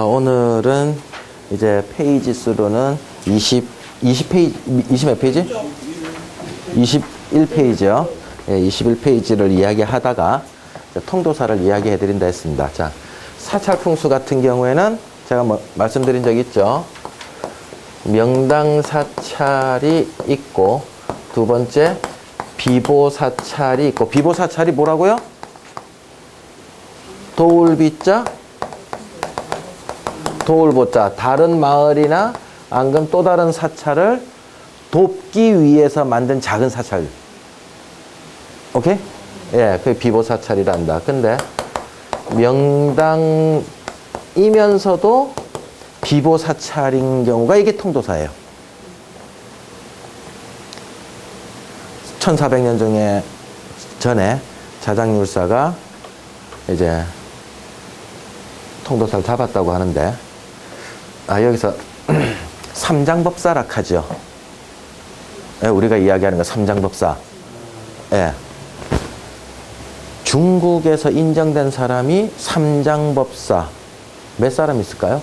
오늘은 이제 페이지 수로는 20몇 페이지? 21페이지요. 예, 21페이지를 이야기하다가 통도사를 이야기해 드린다 했습니다. 자, 사찰풍수 같은 경우에는 제가 말씀드린 적 있죠. 명당사찰이 있고, 두 번째 비보사찰이 있고, 비보사찰이 뭐라고요? 도울비자, 도울보자. 다른 마을이나 앙금 또 다른 사찰을 돕기 위해서 만든 작은 사찰. 오케이? 예, 그게 비보사찰이라 한다. 근데 명당이면서도 비보사찰인 경우가 이게 통도사예요. 1400년 전에 자장율사가 이제 통도사를 잡았다고 하는데, 여기서 삼장법사락 하죠. 예, 우리가 이야기하는 거 삼장법사. 예. 중국에서 인정된 사람이 삼장법사 몇 사람 있을까요?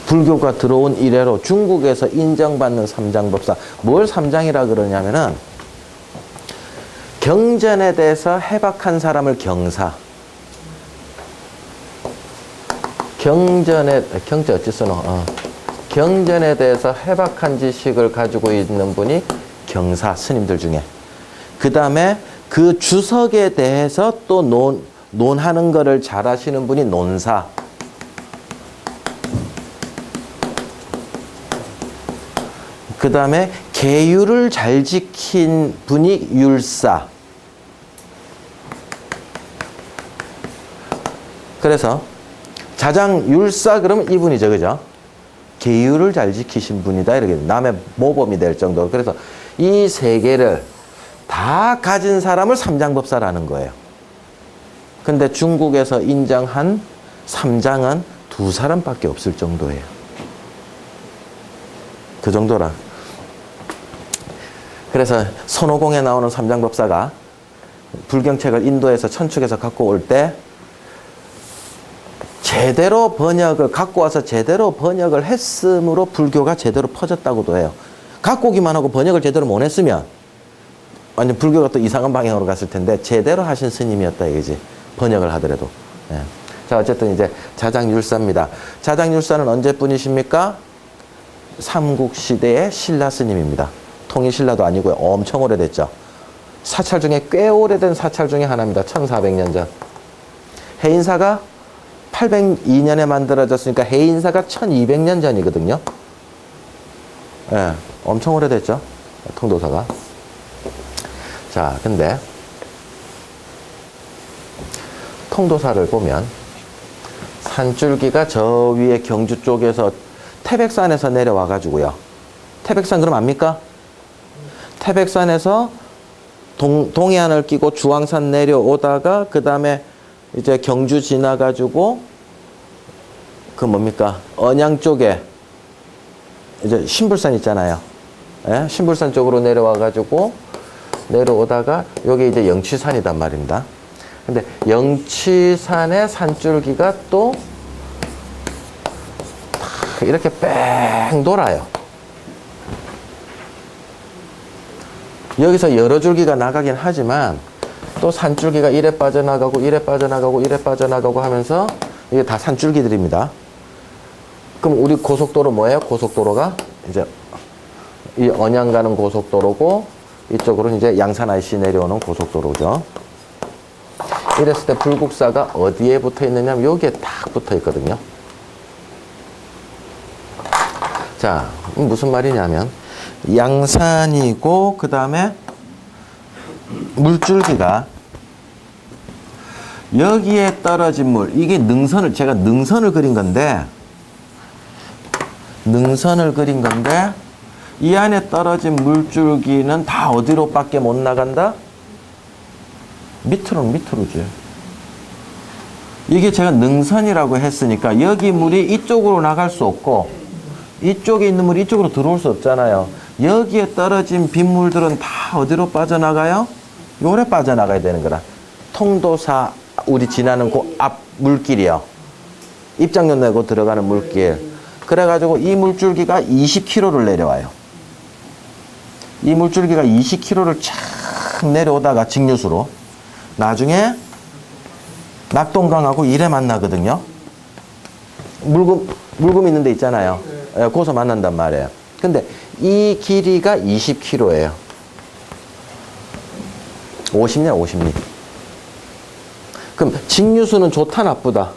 불교가 들어온 이래로 중국에서 인정받는 삼장법사. 뭘 삼장이라 그러냐면은 경전에 대해서 해박한 사람을 경사. 경전에 어찌 쓰노? 경전에 대해서 해박한 지식을 가지고 있는 분이 경사, 스님들 중에. 그 다음에 그 주석에 대해서 또 논하는 거를 잘 하시는 분이 논사. 그 다음에 계율을 잘 지킨 분이 율사. 그래서 자장율사 그러면 이분이죠, 그죠? 계율을 잘 지키신 분이다, 이렇게 남의 모범이 될 정도로. 그래서 이 세 개를 다 가진 사람을 삼장법사라는 거예요. 근데 중국에서 인정한 삼장은 두 사람밖에 없을 정도예요. 그 정도라. 그래서 손오공에 나오는 삼장법사가 불경책을 인도에서 천축해서 갖고 올 때 제대로 번역을 갖고 와서 제대로 번역을 했으므로 불교가 제대로 퍼졌다고도 해요. 갖고 오기만 하고 번역을 제대로 못 했으면 완전 불교가 또 이상한 방향으로 갔을 텐데 제대로 하신 스님이었다 이거지. 번역을 하더라도. 예. 자, 어쨌든 이제 자장율사입니다. 자장율사는 언제뿐이십니까? 삼국시대의 신라 스님입니다. 통일신라도 아니고요. 엄청 오래됐죠. 사찰 중에 꽤 오래된 사찰 중에 하나입니다. 1400년 전. 해인사가 802년에 만들어졌으니까 해인사가 1200년 전이거든요. 예, 엄청 오래됐죠. 통도사가. 자, 근데 통도사를 보면 산줄기가 저 위에 경주 쪽에서 태백산에서 내려와 가지고요. 태백산 그럼 압니까? 태백산에서 동해안을 끼고 주황산 내려오다가 그 다음에 이제 경주 지나가지고 그 뭡니까? 언양 쪽에 이제 신불산 있잖아요. 예? 신불산 쪽으로 내려와가지고 내려오다가 여기 이제 영취산이단 말입니다. 근데 영취산의 산줄기가 또 이렇게 뺑 돌아요. 여기서 여러 줄기가 나가긴 하지만 또 산줄기가 이래 빠져나가고 이래 빠져나가고 이래 빠져나가고 하면서 이게 다 산줄기들입니다. 그럼 우리 고속도로 뭐예요? 고속도로가 이제 이 언양 가는 고속도로고 이쪽으로 이제 양산 IC 내려오는 고속도로죠. 이랬을 때 불국사가 어디에 붙어 있느냐? 여기에 딱 붙어 있거든요. 자, 무슨 말이냐면 양산이고 그 다음에 물줄기가 여기에 떨어진 물, 이게 능선을 제가 능선을 그린 건데 이 안에 떨어진 물줄기는 다 어디로 밖에 못 나간다? 밑으로지. 이게 제가 능선이라고 했으니까 여기 물이 이쪽으로 나갈 수 없고 이쪽에 있는 물이 이쪽으로 들어올 수 없잖아요. 여기에 떨어진 빗물들은 다 어디로 빠져나가요? 요래 빠져나가야 되는 거라. 통도사 우리 지나는 그 앞 물길이요. 입장료 내고 들어가는 물길. 그래가지고 이 물줄기가 20km를 내려와요. 이 물줄기가 20km를 쫙 내려오다가 직류수로 나중에 낙동강하고 이래 만나거든요. 물금 있는 데 있잖아요. 예, 거기서 만난단 말이에요. 근데 이 길이가 20km예요. 50년, 50리. 그럼 직류수는 좋다, 나쁘다?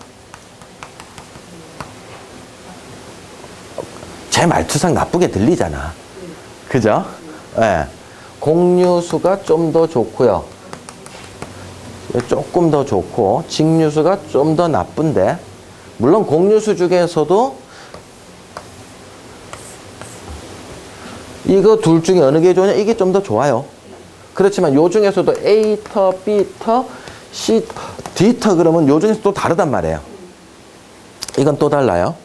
제 말투상 나쁘게 들리잖아. 그죠? 예. 공류수가 좀 더 좋고요. 조금 더 좋고, 직류수가 좀 더 나쁜데, 물론 공류수 중에서도 이거 둘 중에 어느 게 좋으냐? 이게 좀 더 좋아요. 그렇지만 요 중에서도 A터, B터, C터, D터 그러면 요 중에서 또 다르단 말이에요. 이건 또 달라요.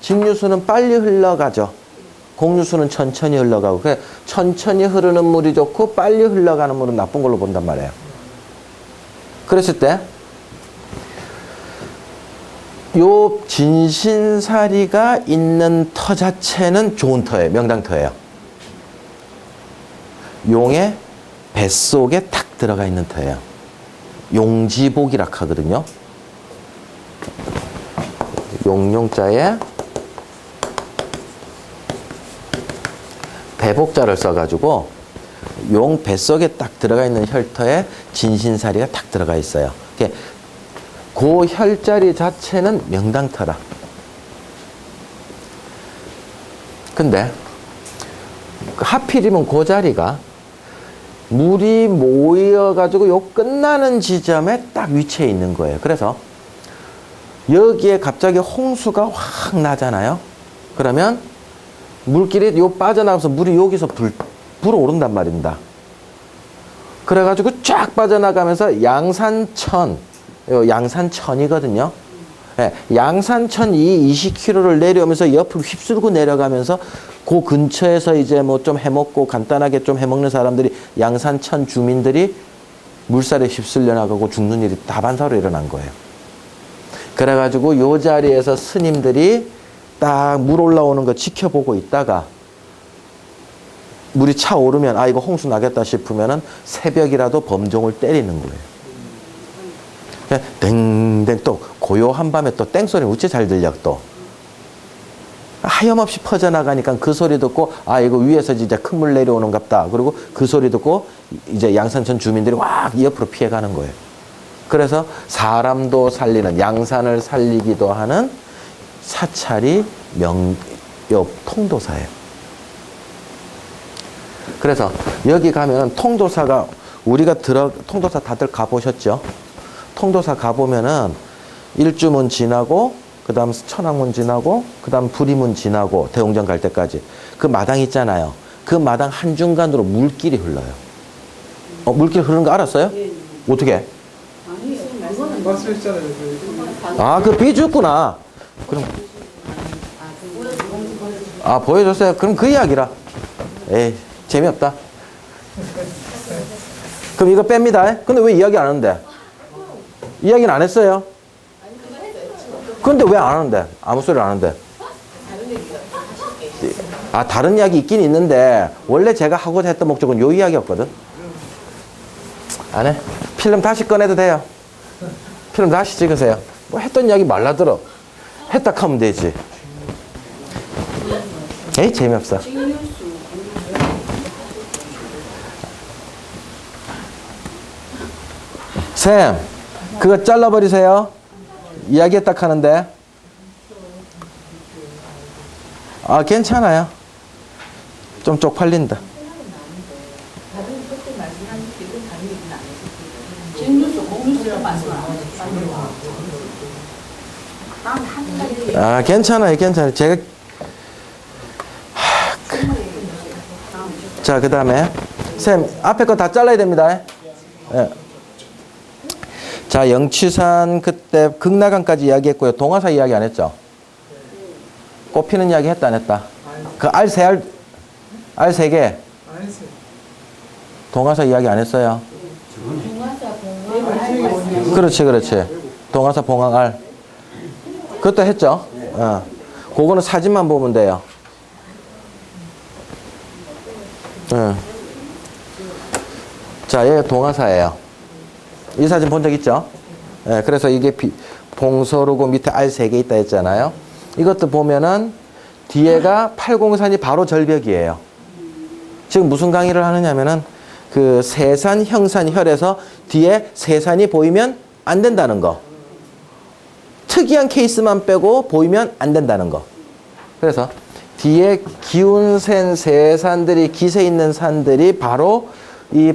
직류수는 빨리 흘러가죠. 공류수는 천천히 흘러가고. 천천히 흐르는 물이 좋고 빨리 흘러가는 물은 나쁜 걸로 본단 말이에요. 그랬을 때 요 진신사리가 있는 터 자체는 좋은 터예요. 명당터예요. 용의 뱃속에 탁 들어가 있는 터예요. 용지복이라 하거든요. 용용자에 배복자를 써가지고 용 뱃속에 딱 들어가 있는 혈터에 진신사리가 딱 들어가 있어요. 그 혈자리 자체는 명당터라. 근데 하필이면 그 자리가 물이 모여가지고 요 끝나는 지점에 딱 위치해 있는 거예요. 그래서 여기에 갑자기 홍수가 확 나잖아요. 그러면 물길이 요 빠져나가서 물이 여기서 불어오른단 말입니다. 그래가지고 쫙 빠져나가면서 양산천이거든요. 네, 양산천 이 20km를 내려오면서 옆을 휩쓸고 내려가면서 그 근처에서 이제 뭐 좀 해먹고 간단하게 좀 해먹는 사람들이 양산천 주민들이 물살에 휩쓸려 나가고 죽는 일이 다반사로 일어난 거예요. 그래가지고 요 자리에서 스님들이 딱 물 올라오는 거 지켜보고 있다가 물이 차오르면 아 이거 홍수 나겠다 싶으면은 새벽이라도 범종을 때리는 거예요. 땡땡 또 고요한 밤에 또 땡소리 우째 잘 들려 또 하염없이 퍼져나가니까 그 소리 듣고 아 이거 위에서 진짜 큰 물 내려오는 갑다. 그리고 그 소리 듣고 이제 양산천 주민들이 와 옆으로 피해가는 거예요. 그래서 사람도 살리는 양산을 살리기도 하는 사찰이 통도사예요. 그래서 여기 가면은 통도사가 통도사 다들 가보셨죠? 통도사 가보면은 일주문 지나고 그 다음 천왕문 지나고 그 다음 부리문 지나고 대웅전 갈 때까지 그 마당 있잖아요. 그 마당 한중간으로 물길이 흘러요. 물길 흐르는 거 알았어요? 어떻게? 아, 그 비주구나. 그럼 보여줬어요. 그럼 그 이야기라. 에이 재미없다. 그럼 이거 뺍니다. 근데 왜 이야기 안 하는데? 이야기는 안 했어요. 근데 왜 안 하는데? 아무 소리 안 하는데. 다른 이야기 있긴 있는데 원래 제가 하고자 했던 목적은 요 이야기였거든. 안 해? 필름 다시 꺼내도 돼요. 필름 다시 찍으세요. 뭐 했던 이야기 말라들어. 했다 하면 되지. 에이 재미없어. 쌤 그거 잘라버리세요. 이야기 딱 하는데. 괜찮아요. 좀 쪽팔린다. 괜찮아요. 제가 자, 그 다음에 쌤 앞에 거 다 잘라야 됩니다. 예. 자, 영취산 그때 극락암까지 이야기했고요. 동화사 이야기 안 했죠? 꽃피는 이야기 했다 안 했다? 그 알 세 개. 동화사 이야기 안 했어요? 그렇지, 그렇지. 동화사 봉황알. 그것도 했죠? 그거는 사진만 보면 돼요. 자, 얘 동화사예요. 이 사진 본 적 있죠? 그래서 이게 봉서루고 밑에 알 3개 있다 했잖아요. 이것도 보면은 뒤에가 팔공산이 바로 절벽이에요. 지금 무슨 강의를 하느냐면은 그 세산, 형산, 혈에서 뒤에 세산이 보이면 안 된다는 거. 특이한 케이스만 빼고 보이면 안 된다는 거. 그래서 뒤에 기운센 세산들이 기세 있는 산들이 바로 이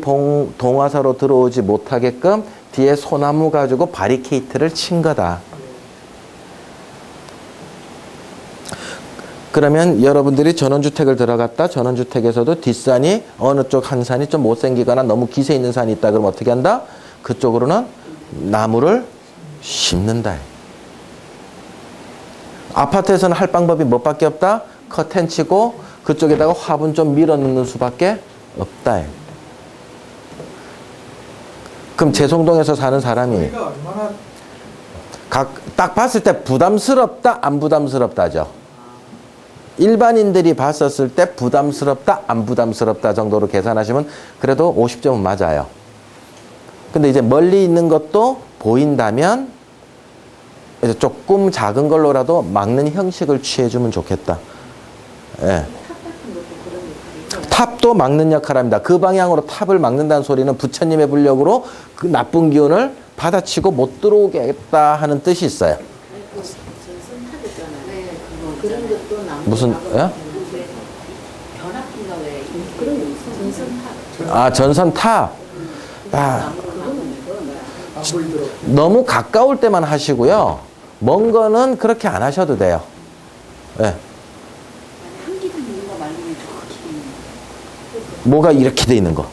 동화사로 들어오지 못하게끔 뒤에 소나무 가지고 바리케이트를 친 거다. 그러면 여러분들이 전원주택을 들어갔다. 전원주택에서도 뒷산이 어느 쪽 한 산이 좀 못생기거나 너무 기세 있는 산이 있다. 그러면 어떻게 한다? 그쪽으로는 나무를 심는다. 아파트에서는 할 방법이 뭐밖에 없다? 커튼 치고 그쪽에다가 화분 좀 밀어 넣는 수밖에 없다. 그럼 재송동에서 사는 사람이 딱 봤을 때 부담스럽다, 안 부담스럽다죠. 일반인들이 봤었을 때 부담스럽다, 안 부담스럽다 정도로 계산하시면 그래도 50점은 맞아요. 근데 이제 멀리 있는 것도 보인다면 이제 조금 작은 걸로라도 막는 형식을 취해주면 좋겠다. 예. 탑도 막는 역할을 합니다. 그 방향으로 탑을 막는다는 소리는 부처님의 불력으로 그 나쁜 기운을 받아치고 못 들어오게 하겠다 하는 뜻이 있어요. 그런 것도 무슨, 예? 변압기가 왜 그런 게 있어? 전선탑. 아, 전선탑. 아, 너무 가까울 때만 하시고요. 먼 거는 그렇게 안 하셔도 돼요. 예. 뭐가 이렇게 돼 있는 거.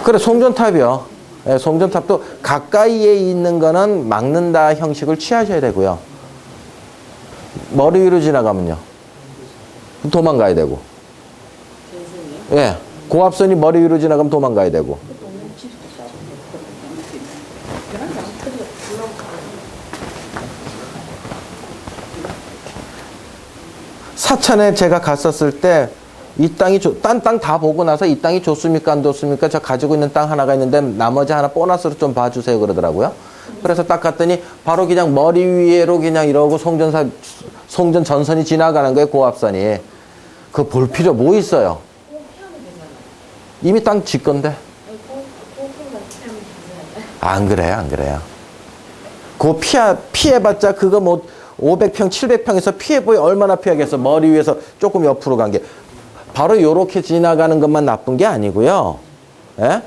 그래, 송전탑이요. 예, 송전탑도 가까이에 있는 거는 막는다 형식을 취하셔야 되고요. 머리 위로 지나가면요. 도망가야 되고. 예. 고압선이 머리 위로 지나가면 도망가야 되고. 사천에 제가 갔었을 때 이 땅이 딴 땅 다 보고 나서 이 땅이 좋습니까 안 좋습니까? 저 가지고 있는 땅 하나가 있는데 나머지 하나 보너스로 좀 봐주세요 그러더라고요. 그래서 딱 갔더니 바로 그냥 머리 위로 그냥 이러고 송전 전선이 지나가는 거예요. 고압선이. 그거 볼 필요 뭐 있어요? 이미 땅 지 건데. 안 그래요, 안 그래요. 그거 피해봤자 그거 뭐 500평, 700평에서 피해보여 얼마나 피하겠어. 머리 위에서 조금 옆으로 간 게. 바로 요렇게 지나가는 것만 나쁜 게 아니고요. 예?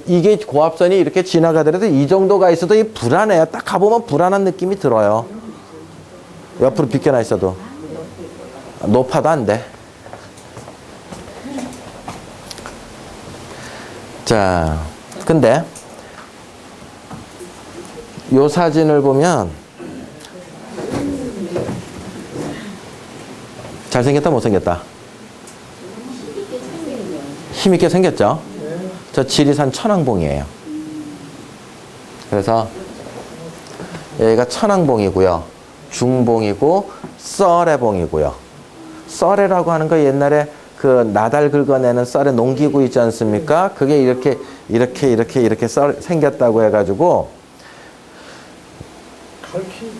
이게 고압선이 이렇게 지나가더라도 이 정도가 있어도 이 불안해요. 딱 가보면 불안한 느낌이 들어요. 옆으로 비켜나 있어도. 높아도 안 돼. 자, 근데 요 사진을 보면 잘생겼다 못생겼다? 힘있게 생겼죠? 저 지리산 천왕봉이에요. 그래서 여기가 천왕봉이고요. 중봉이고 썰애봉이고요. 썰애라고 하는 거 옛날에 그 나달 긁어내는 썰애 농기구 있지 않습니까? 그게 이렇게 생겼다고 해가지고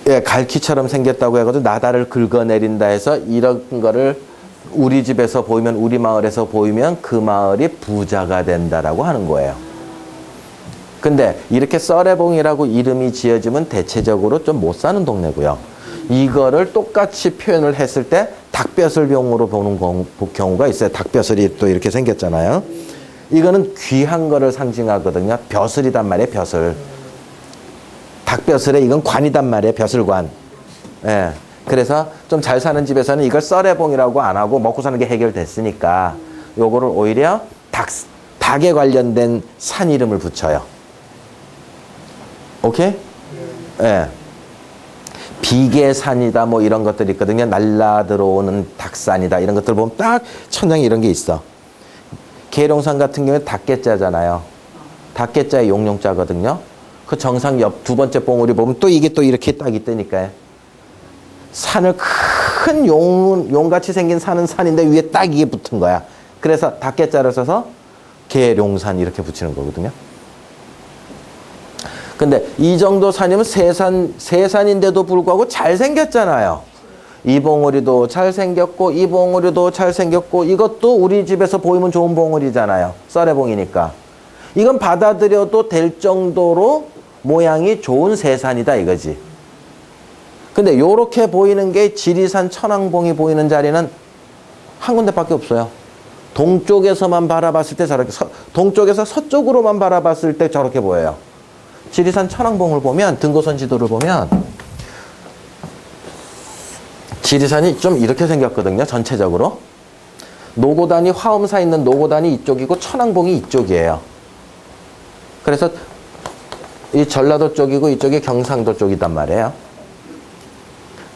예, 갈퀴처럼 생겼다고 해가지고 나달을 긁어내린다 해서 이런 거를 우리 집에서 보이면 우리 마을에서 보이면 그 마을이 부자가 된다라고 하는 거예요. 근데 이렇게 썰애봉이라고 이름이 지어지면 대체적으로 좀 못 사는 동네고요. 이거를 똑같이 표현을 했을 때 닭벼슬병으로 보는 경우가 있어요. 닭벼슬이 또 이렇게 생겼잖아요. 이거는 귀한 거를 상징하거든요. 벼슬이단 말이에요. 벼슬. 닭벼슬에 이건 관이단 말이에요. 벼슬관. 예. 그래서 좀 잘 사는 집에서는 이걸 썰애봉이라고 안 하고 먹고 사는 게 해결됐으니까 요거를 오히려 닭에 관련된 산 이름을 붙여요. 오케이? 예. 비계산이다 뭐 이런 것들이 있거든요. 날라 들어오는 닭산이다 이런 것들 보면 딱 천장에 이런 게 있어. 계룡산 같은 경우에 닭개자잖아요. 닭개자의 용용자거든요. 그 정상 옆 두 번째 봉우리 보면 또 이게 또 이렇게 딱 있다니까요. 산을 큰 용같이 생긴 산은 산인데 위에 딱 이게 붙은 거야. 그래서 닭개자를 써서 계룡산 이렇게 붙이는 거거든요. 근데 이 정도 산이면 세산인데도 불구하고 잘생겼잖아요. 이 봉우리도 잘생겼고 이 봉우리도 잘생겼고 이것도 우리 집에서 보이면 좋은 봉우리잖아요. 썰애봉이니까. 이건 받아들여도 될 정도로 모양이 좋은 세산이다 이거지. 근데 요렇게 보이는 게 지리산 천왕봉이 보이는 자리는 한 군데밖에 없어요. 동쪽에서만 바라봤을 때 저렇게 동쪽에서 서쪽으로만 바라봤을 때 저렇게 보여요. 지리산 천왕봉을 보면 등고선 지도를 보면 지리산이 좀 이렇게 생겼거든요. 전체적으로. 노고단이 화엄사 있는 노고단이 이쪽이고 천왕봉이 이쪽이에요. 그래서 이 전라도 쪽이고 이쪽이 경상도 쪽이단 말이에요.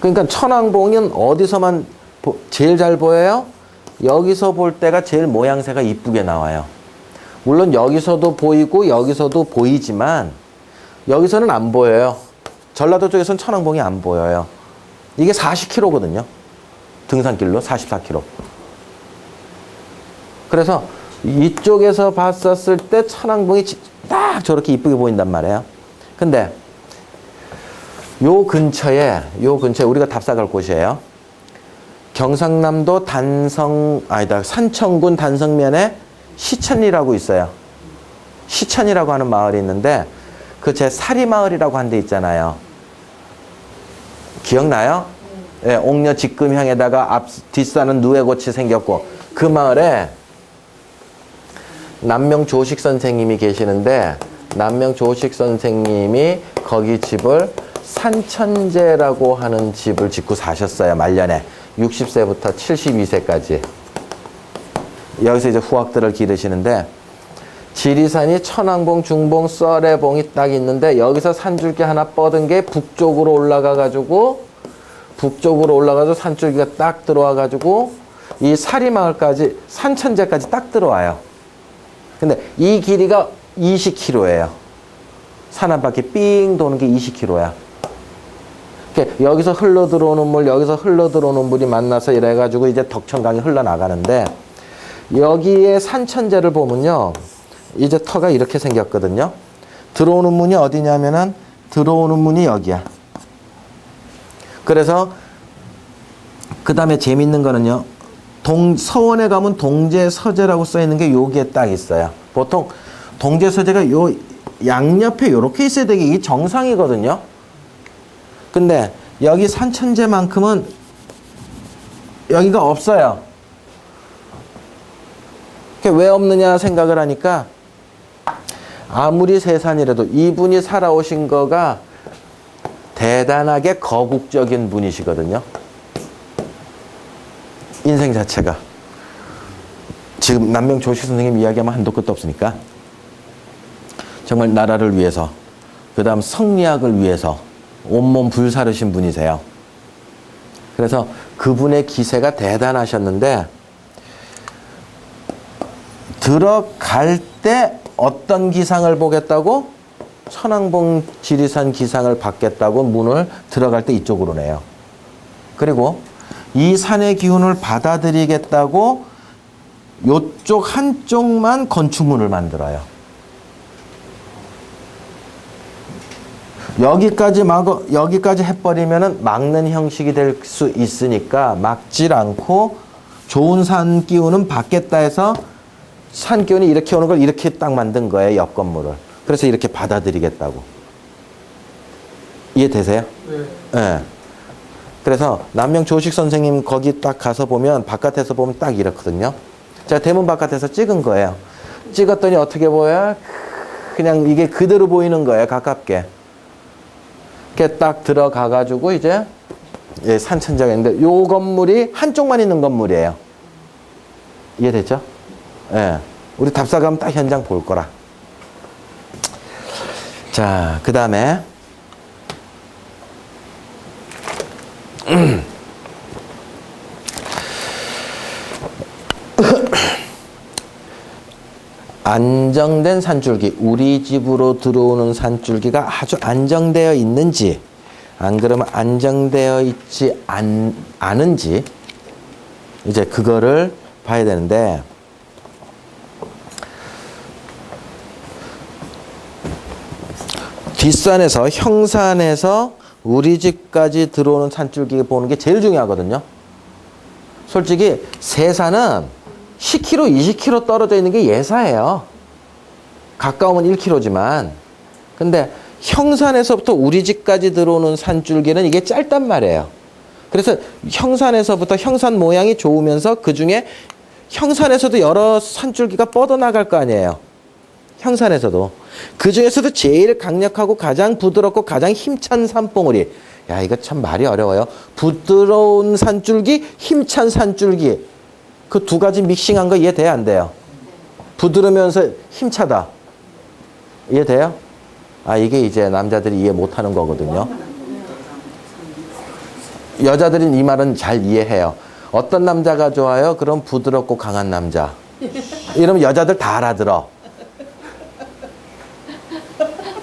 그러니까 천왕봉은 어디서만 제일 잘 보여요? 여기서 볼 때가 제일 모양새가 이쁘게 나와요. 물론 여기서도 보이고 여기서도 보이지만 여기서는 안 보여요. 전라도 쪽에서는 천왕봉이 안 보여요. 이게 40km거든요. 등산길로 44km. 그래서 이쪽에서 봤었을 때 천왕봉이 딱 저렇게 이쁘게 보인단 말이에요. 근데 요 근처에 우리가 답사 갈 곳이에요. 경상남도 산청군 단성면에 시천리라고 있어요. 시천이라고 하는 마을이 있는데 그 제 사리마을이라고 한 데 있잖아요. 기억나요? 예, 옥녀 직금향에다가 뒷산은 누에고치 생겼고 그 마을에 남명조식 선생님이 계시는데 남명조식 선생님이 거기 집을 산천제라고 하는 집을 짓고 사셨어요. 말년에 60세부터 72세까지 여기서 이제 후학들을 기르시는데 지리산이 천왕봉, 중봉, 썰애봉이 딱 있는데 여기서 산줄기 하나 뻗은 게 북쪽으로 올라가가지고 산줄기가 딱 들어와가지고 이 사리마을까지 산천제까지 딱 들어와요. 근데 이 길이가 20km예요. 산 한 바퀴 삥 도는 게 20km야. 여기서 흘러들어오는 물, 여기서 흘러들어오는 물이 만나서 이래가지고 이제 덕천강이 흘러나가는데 여기에 산천제를 보면요. 이제 터가 이렇게 생겼거든요. 들어오는 문이 어디냐면은 들어오는 문이 여기야. 그래서 그 다음에 재밌는 거는요. 서원에 가면 동제서제라고 써 있는 게 여기에 딱 있어요. 보통 동제서제가 요 양옆에 요렇게 있어야 되게 이게 정상이거든요. 근데 여기 산천제만큼은 여기가 없어요. 그게 왜 없느냐 생각을 하니까 아무리 세산이라도 이분이 살아오신 거가 대단하게 거국적인 분이시거든요. 인생 자체가. 지금 남명조식 선생님 이야기하면 한도 끝도 없으니까 정말 나라를 위해서 그 다음 성리학을 위해서 온몸 불사르신 분이세요. 그래서 그분의 기세가 대단하셨는데 들어갈 때 어떤 기상을 보겠다고? 천왕봉 지리산 기상을 받겠다고 문을 들어갈 때 이쪽으로 내요. 그리고 이 산의 기운을 받아들이겠다고 요쪽 한쪽만 건축물을 만들어요. 여기까지 해버리면은 막는 형식이 될 수 있으니까 막질 않고 좋은 산 기운은 받겠다 해서 산 기운이 이렇게 오는 걸 이렇게 딱 만든 거예요. 옆 건물을. 그래서 이렇게 받아들이겠다고. 이해되세요? 네. 네. 그래서 남명조식 선생님 거기 딱 가서 보면 바깥에서 보면 딱 이렇거든요. 제가 대문 바깥에서 찍은 거예요. 찍었더니 어떻게 보여요? 그냥 이게 그대로 보이는 거예요. 가깝게. 이렇게 딱 들어가가지고 이제 산천제가 있는데 요 건물이 한쪽만 있는 건물이에요. 이해됐죠? 예. 네. 우리 답사 가면 딱 현장 볼 거라. 자, 그 다음에 안정된 산줄기, 우리 집으로 들어오는 산줄기가 아주 안정되어 있는지, 안 그러면 안정되어 있지 않은지, 이제 그거를 봐야 되는데, 뒷산에서, 형산에서 우리 집까지 들어오는 산줄기 보는 게 제일 중요하거든요. 솔직히 세산은 10km, 20km 떨어져 있는 게 예사예요. 가까우면 1km지만. 근데 형산에서부터 우리 집까지 들어오는 산줄기는 이게 짧단 말이에요. 그래서 형산에서부터 형산 모양이 좋으면서 그 중에 형산에서도 여러 산줄기가 뻗어나갈 거 아니에요. 형산에서도. 그 중에서도 제일 강력하고 가장 부드럽고 가장 힘찬 산봉우리. 야, 이거 참 말이 어려워요. 부드러운 산줄기, 힘찬 산줄기. 그 두 가지 믹싱한 거 이해돼요? 안 돼요? 부드러우면서 힘차다. 이해돼요? 아, 이게 이제 남자들이 이해 못하는 거거든요. 여자들은 이 말은 잘 이해해요. 어떤 남자가 좋아요? 그럼 부드럽고 강한 남자. 이러면 여자들 다 알아들어.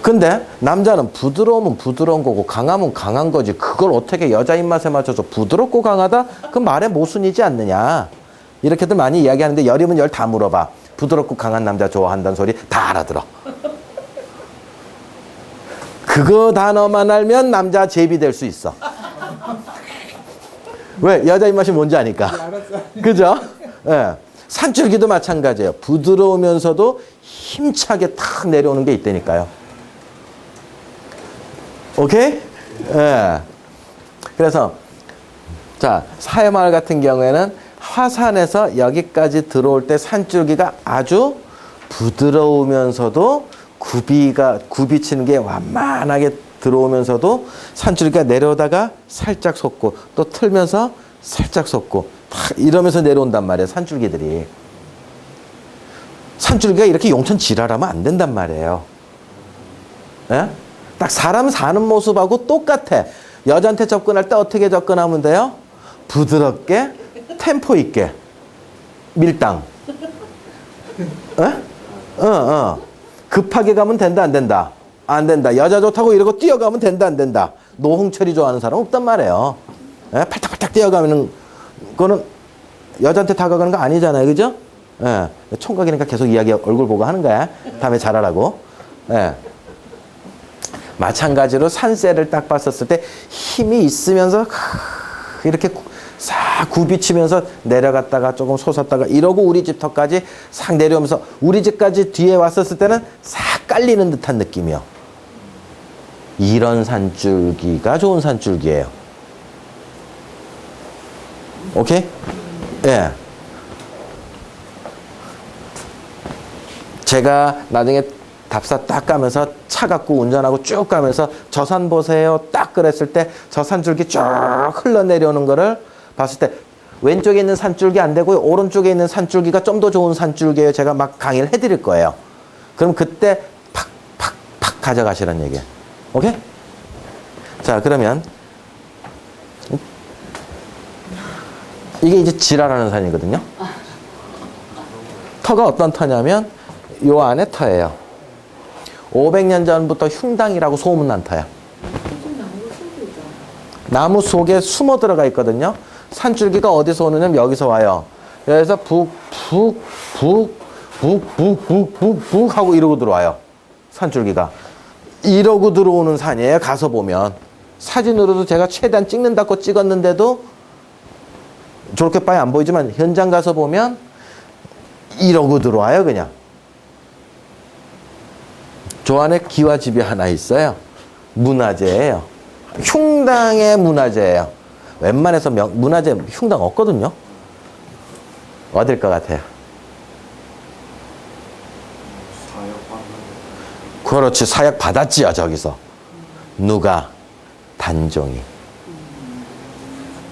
근데 남자는 부드러우면 부드러운 거고 강하면 강한 거지. 그걸 어떻게 여자 입맛에 맞춰서 부드럽고 강하다? 그 말의 모순이지 않느냐. 이렇게들 많이 이야기하는데 열이면 열 다 물어봐. 부드럽고 강한 남자 좋아한다는 소리 다 알아들어. 그거 단어만 알면 남자 제비될 수 있어. 왜? 여자 입맛이 뭔지 아니까. 그죠? 예. 산줄기도 마찬가지예요. 부드러우면서도 힘차게 탁 내려오는 게 있다니까요. 오케이? 예. 그래서, 자, 사회마을 같은 경우에는 화산에서 여기까지 들어올 때 산줄기가 아주 부드러우면서도 굽이 치는 게 완만하게 들어오면서도 산줄기가 내려오다가 살짝 솟고 또 틀면서 살짝 솟고 탁 이러면서 내려온단 말이에요. 산줄기들이. 산줄기가 이렇게 용천 지랄하면 안 된단 말이에요. 예? 딱 사람 사는 모습하고 똑같아. 여자한테 접근할 때 어떻게 접근하면 돼요? 부드럽게, 템포 있게, 밀당. 급하게 가면 된다, 안 된다? 안 된다. 여자 좋다고 이러고 뛰어가면 된다, 안 된다? 노홍철이 좋아하는 사람 없단 말이에요. 예? 팔딱팔딱 뛰어가면 그거는 여자한테 다가가는 거 아니잖아요. 그죠? 예. 총각이니까 계속 이야기 얼굴 보고 하는 거야. 다음에 잘하라고. 예. 마찬가지로 산세를 딱 봤었을 때 힘이 있으면서 이렇게 싹 굽이치면서 내려갔다가 조금 솟았다가 이러고 우리 집 턱까지 싹 내려오면서 우리 집까지 뒤에 왔었을 때는 싹 깔리는 듯한 느낌이요. 이런 산줄기가 좋은 산줄기예요. 오케이? 예. 제가 나중에 답사 딱 가면서 차 갖고 운전하고 쭉 가면서 저 산 보세요 딱 그랬을 때 저 산줄기 쭉 흘러내려오는 거를 봤을 때 왼쪽에 있는 산줄기 안 되고요. 오른쪽에 있는 산줄기가 좀 더 좋은 산줄기예요. 제가 막 강의를 해드릴 거예요. 그럼 그때 팍팍팍 가져가시라는 얘기예요. 오케이? 자, 그러면 이게 이제 지랄하는 산이거든요. 터가 어떤 터냐면 요 안에 터예요. 500년 전부터 흉당이라고 소문난 터야. 나무 속에 숨어 들어가 있거든요. 산줄기가 어디서 오느냐면 여기서 와요. 여기서 북 하고 이러고 들어와요. 산줄기가. 이러고 들어오는 산이에요. 가서 보면. 사진으로도 제가 최대한 찍는다고 찍었는데도 저렇게 빨리 안 보이지만 현장 가서 보면 이러고 들어와요. 그냥. 저 안에 기와집이 하나 있어요. 문화재예요. 흉당의 문화재예요. 웬만해서 문화재 흉당 없거든요. 어딜 것 같아요? 그렇지. 사약 받았지요. 저기서. 누가? 단종이.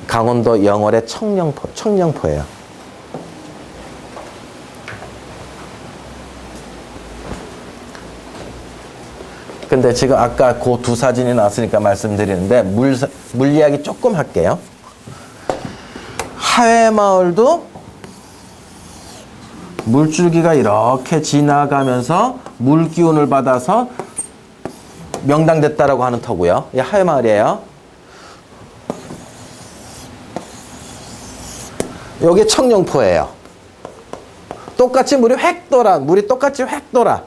강원도 영월의 청령포예요. 근데 지금 아까 그 두 사진이 나왔으니까 말씀드리는데 물 이야기 조금 할게요. 하회마을도 물줄기가 이렇게 지나가면서 물 기운을 받아서 명당됐다라고 하는 터고요. 이 하회마을이에요. 여기 청룡포예요. 똑같이 물이 획 돌아. 물이 똑같이 획 돌아.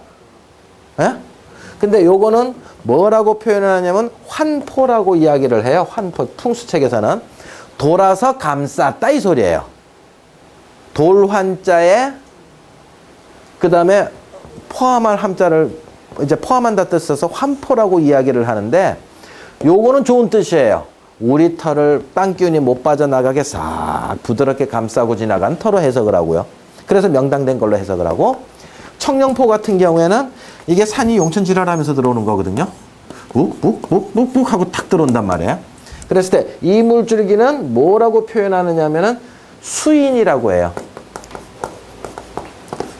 예? 근데 요거는 뭐라고 표현하냐면 환포라고 이야기를 해요. 환포. 풍수책에서는. 돌아서 감쌌다 이 소리예요. 돌환자에 그 다음에 포함할 함자를 이제 포함한다 뜻에서 환포라고 이야기를 하는데 요거는 좋은 뜻이에요. 우리 털을 땅기운이 못 빠져나가게 싹 부드럽게 감싸고 지나간 터로 해석을 하고요. 그래서 명당된 걸로 해석을 하고 청룡포 같은 경우에는 이게 산이 용천지랄하면서 들어오는 거거든요. 묵묵묵묵묵 하고 탁 들어온단 말이에요. 그랬을 때 이 물줄기는 뭐라고 표현하느냐면은 수인이라고 해요.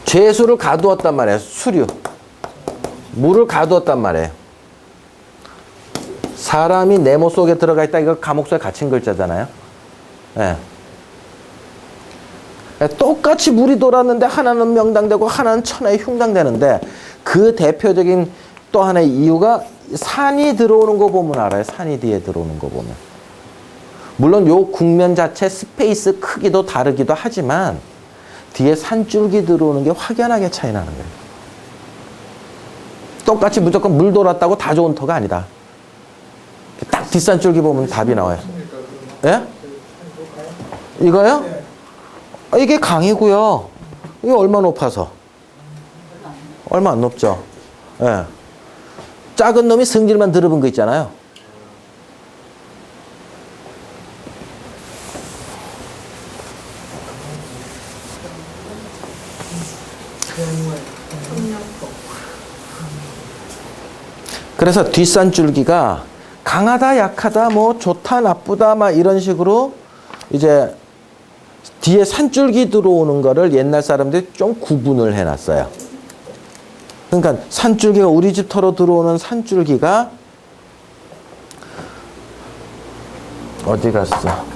죄수를 가두었단 말이에요. 수류. 물을 가두었단 말이에요. 사람이 네모 속에 들어가 있다. 이거 감옥 속에 갇힌 글자잖아요. 예. 똑같이 물이 돌았는데 하나는 명당되고 하나는 천하에 흉당되는데 그 대표적인 또 하나의 이유가 산이 들어오는 거 보면 알아요. 산이 뒤에 들어오는 거 보면. 물론 요 국면 자체 스페이스 크기도 다르기도 하지만 뒤에 산줄기 들어오는 게 확연하게 차이 나는 거예요. 똑같이 무조건 물 돌았다고 다 좋은 터가 아니다. 딱 뒷산줄기 보면 답이 나와요. 예? 이거요? 이게 강이고요. 이게 얼마 높아서? 얼마 안 높죠? 예. 작은 놈이 성질만 들어본 거 있잖아요. 그래서 뒷산줄기가 강하다, 약하다, 뭐 좋다, 나쁘다, 막 이런 식으로 이제 뒤에 산줄기 들어오는 거를 옛날 사람들이 좀 구분을 해놨어요. 그러니까 산줄기가 우리 집 터로 들어오는 산줄기가 어디 갔어?